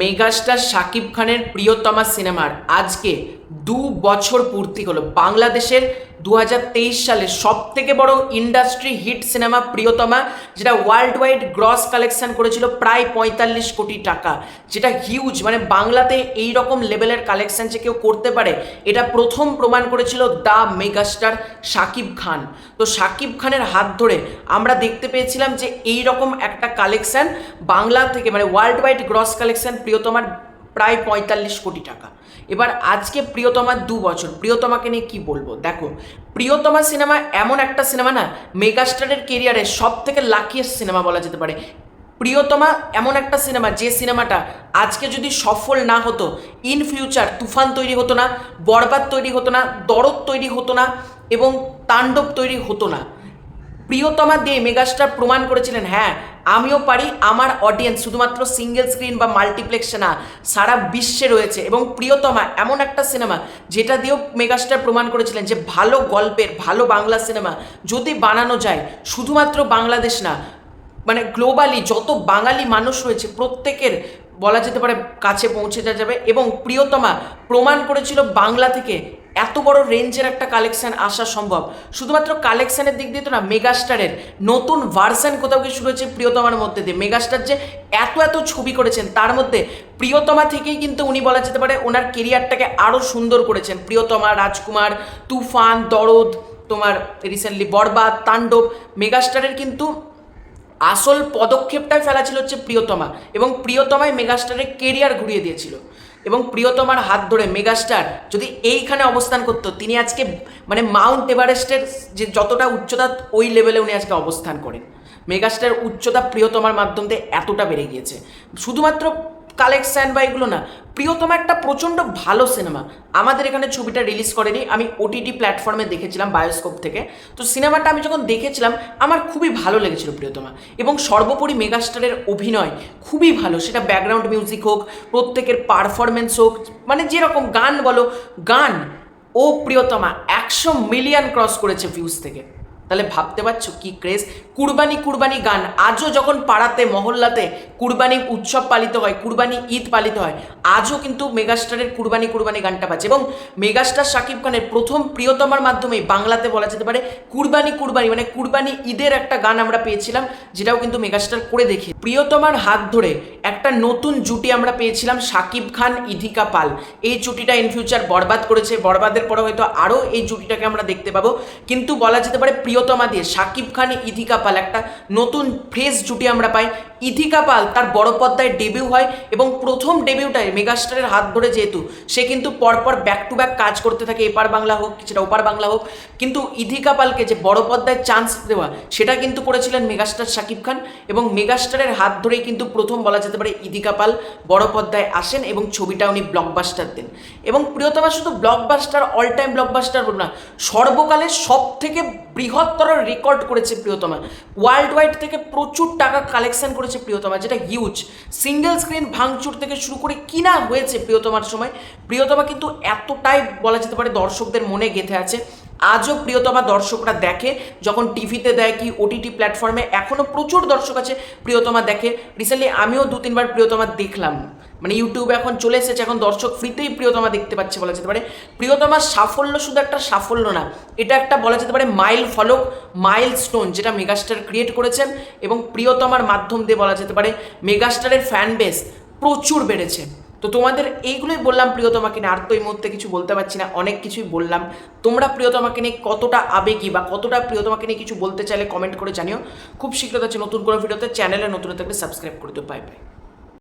Megastar Shakib খানের প্রিয়তমা সিনেমার আজকে 2 বছর পূর্তি হলো। বাংলাদেশের 2023 সালে সব থেকে বড় ইন্ডাস্ট্রি হিট সিনেমা প্রিয়তমা, যেটা ওয়ার্ল্ড ওয়াইড গ্রস কালেকশন করেছিল প্রায় 45 কোটি টাকা, যেটা হিউজ। মানে বাংলাতে এই রকম লেভেলের কালেকশন যে কেউ করতে পারে, এটা প্রথম প্রমাণ করেছিল দ্য মেগাস্টার শাকিব খান। তো শাকিব খানের হাত ধরে আমরা দেখতে পেয়েছিলাম যে এই রকম একটা কালেকশন বাংলা থেকে, মানে ওয়ার্ল্ড ওয়াইড গ্রস কালেকশন প্রিয়তমার প্রায় 45 কোটি টাকা। এবার আজকে প্রিয়তমার 2 বছর, প্রিয়তমাকে নিয়ে কি বলবো। দেখো, প্রিয়তমা সিনেমা এমন একটা সিনেমা না, মেগাস্টারের কেরিয়ারে সব থেকে লাকিয়েস্ট সিনেমা বলা যেতে পারে। প্রিয়তমা এমন একটা সিনেমা, যে সিনেমাটা আজকে যদি সফল না হতো, ইন ফিউচার তুফান তৈরি হতো না, বরবাদ তৈরি হতো না, দরদ তৈরি হতো না এবং তাণ্ডব তৈরি হতো না। প্রিয়তমা দিয়ে মেগাস্টার প্রমাণ করেছিলেন, হ্যাঁ আমিও পারি, আমার অডিয়েন্স শুধুমাত্র সিঙ্গেল স্ক্রিন বা মাল্টিপ্লেক্সে না, সারা বিশ্বে রয়েছে। এবং প্রিয়তমা এমন একটা সিনেমা যেটা দিয়েও মেগাস্টার প্রমাণ করেছিলেন যে ভালো গল্পের, ভালো বাংলা সিনেমা যদি বানানো যায়, শুধুমাত্র বাংলাদেশ না, মানে গ্লোবালি যত বাঙালি মানুষ রয়েছে প্রত্যেকের বলা যেতে পারে কাছে পৌঁছে যাবে। এবং প্রিয়তমা প্রমাণ করেছিল বাংলা থেকে এত বড় রেঞ্জের একটা কালেকশন আসা সম্ভব। শুধুমাত্র কালেকশনের দিক দিয়ে তো না, মেগাস্টারের নতুন ভার্সন কোথাও কি শুরু হয়েছে প্রিয়তমার মধ্যে দিয়ে। মেগাস্টার যে এত এত ছবি করেছেন, তার মধ্যে প্রিয়তমা থেকেই কিন্তু উনি বলা যেতে পারে ওনার কেরিয়ারটাকে আরও সুন্দর করেছেন। প্রিয়তমা, রাজকুমার, তুফান, দরদ, তোমার রিসেন্টলি বরবাদ, তাণ্ডব। মেগাস্টারের কিন্তু আসল পদক্ষেপটাই ফেলা ছিল হচ্ছে প্রিয়তমা, এবং প্রিয়তমায় মেগাস্টারের কেরিয়ার ঘুরিয়ে দিয়েছিল। এবং প্রিয়তমার হাত ধরে মেগাস্টার যদি এইখানে অবস্থান করতো, তিনি আজকে মানে মাউন্ট এভারেস্টের যে যতটা উচ্চতা, ওই লেভেলে উনি আজকে অবস্থান করেন। মেগাস্টারের উচ্চতা প্রিয়তমার মাধ্যম দিয়ে এতটা বেড়ে গিয়েছে। শুধুমাত্র কালেকশন বা এগুলো না, প্রিয়তমা একটা প্রচণ্ড ভালো সিনেমা। আমাদের এখানে ছবিটা রিলিজ করেনি, আমি ওটিটি প্ল্যাটফর্মে দেখেছিলাম বায়োস্কোপ থেকে। তো সিনেমাটা আমি যখন দেখেছিলাম আমার খুবই ভালো লেগেছিল প্রিয়তমা। এবং সর্বোপরি মেগাস্টারের অভিনয় খুবই ভালো, সেটা ব্যাকগ্রাউন্ড মিউজিক হোক, প্রত্যেকের পারফরমেন্স হোক, মানে যেরকম গান বলো, গান ও প্রিয়তমা 100 মিলিয়ন ক্রস করেছে ভিউজ থেকে। তাহলে ভাবতে পারছো কি ক্রেজ। কুরবানি কুরবানি গান আজও যখন পাড়াতে মহল্লাতে কুরবানি উৎসব পালিত হয়, কুরবানি ঈদ পালিত হয়, আজও কিন্তু মেগাস্টারের কুরবানি কুরবানি গানটা বাজে। এবং মেগাস্টার শাকিব খানের প্রথম প্রিয়তমার মাধ্যমে বাংলাতে বলা যেতে পারে কুরবানি কুরবানি, মানে কুরবানি ঈদের একটা গান আমরা পেয়েছিলাম, যেটাও কিন্তু মেগাস্টার করে দেখি। প্রিয়তমার হাত ধরে একটা নতুন জুটি আমরা পেয়েছিলাম, শাকিব খান, ইধিকা পাল। এই জুটিটা ইন ফিউচার বরবাদ করেছে, বরবাদের পরে হয়তো আরও এই জুটিটাকে আমরা দেখতে পাবো। কিন্তু বলা যেতে পারে প্রিয়তমা দিয়ে শাকিব খান, ইধিকা পাল একটা নতুন ফ্রেশ জুটি আমরা পাই। ইধিকা পাল তার বড় পর্দায় ডেবিউ হয়, এবং প্রথম ডেবিউটায় মেগাস্টারের হাত ধরে, যেহেতু সে কিন্তু পরপর ব্যাক টু ব্যাক কাজ করতে থাকে, এপার বাংলা হোক সেটা ওপার বাংলা হোক, কিন্তু ইধিকা পালকে যে বড় পর্দায় চান্স দেওয়া, সেটা কিন্তু করেছিলেন মেগাস্টার শাকিব খান। এবং মেগাস্টারের হাত ধরেই কিন্তু প্রথম বলা যেতে পারে ইধিকা পাল বড় পর্দায় আসেন এবং ছবিটা উনি ব্লকবাস্টার দেন। এবং প্রিয়তমা শুধু ব্লকবাস্টার, অল টাইম ব্লকবাস্টার বলুন না, সর্বকালের সব থেকে বৃহত্তর রেকর্ড করেছে প্রিয়তমা। ওয়ার্ল্ড ওয়াইড থেকে প্রচুর টাকা কালেকশন করেছে প্রিয়তমা, যেটা হিউজ। সিঙ্গেল স্ক্রিন ভাঙচুর থেকে শুরু করে কি না হয়েছে প্রিয়তমার সময়। প্রিয়তমা কিন্তু এতটাই বলা যেতে পারে দর্শকদের মনে গেঁথে আছে। আজও প্রিয়তমা দর্শকরা দেখে, যখন টিভিতে দেয় কি ওটিটি প্ল্যাটফর্মে, এখনও প্রচুর দর্শক আছে প্রিয়তমা দেখে। রিসেন্টলি আমিও 2-3 বার প্রিয়তমা দেখলাম, মানে ইউটিউবে এখন চলে এসেছে, এখন দর্শক ফ্রিতেই প্রিয়তমা দেখতে পাচ্ছে বলা যেতে পারে। প্রিয়তমার সাফল্য শুধু একটা সাফল্য না, এটা একটা বলা যেতে পারে মাইল ফলক, মাইল স্টোন, যেটা মেগাস্টার ক্রিয়েট করেছেন। এবং প্রিয়তমার মাধ্যম দিয়ে বলা যেতে পারে মেগাস্টারের ফ্যান বেস প্রচুর বেড়েছে। তো তোমাদের এইগুলোই বললাম প্রিয়তমাকে নিয়ে, আর তো এই মুহূর্তে কিছু বলতে পারছি না, অনেক কিছুই বললাম। তোমরা প্রিয়তমাকে নিয়ে কতটা আবেগী বা কতটা প্রিয়তমাকে নিয়ে কিছু বলতে চাইলে কমেন্ট করে জানিও। খুব শীঘ্রই আছে নতুন কোনো ভিডিওতে। চ্যানেলে নতুন থাকলে সাবস্ক্রাইব করে দিও। Bye bye.